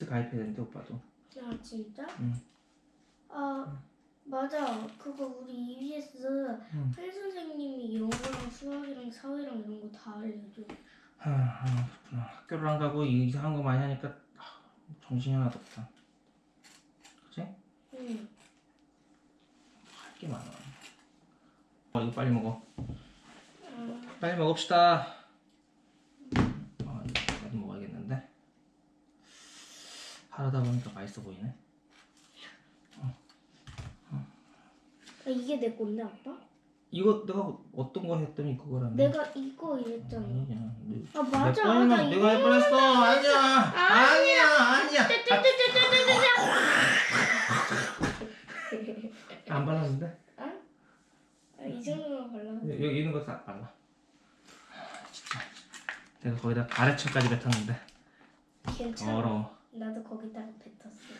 가입해야 되는데 오빠도. 아 진짜? 응. 아 맞아. 그거 우리 EBS 응. 할 선생님이 영어랑 수학이랑 사회랑 이런 거 다 알려줘. 그렇구나. 학교를 안 가고 이상한 거 많이 하니까 정신이 하나도 없다. 그치? 응. 할 게 많아. 이거 빨리 먹어. 아, 빨리 먹읍시다. 나도 먹어야겠는데. 하다 보니까 맛있어 보이네. 이게 내 건데 아빠? 이거 내가 어떤 거 했더니 그거라며. 내가 이거 이랬잖아. 아니야. 아 맞아. 내 거는 나 내가 해버렸어. 아니야. 안 발랐는데? 이 정도만 발라. 여기 있는 거 싹 발라. 진짜. 내가 거기다 가래철까지 뱉었는데. 괜찮아. 더러워. 나도 거기다가 뱉었어.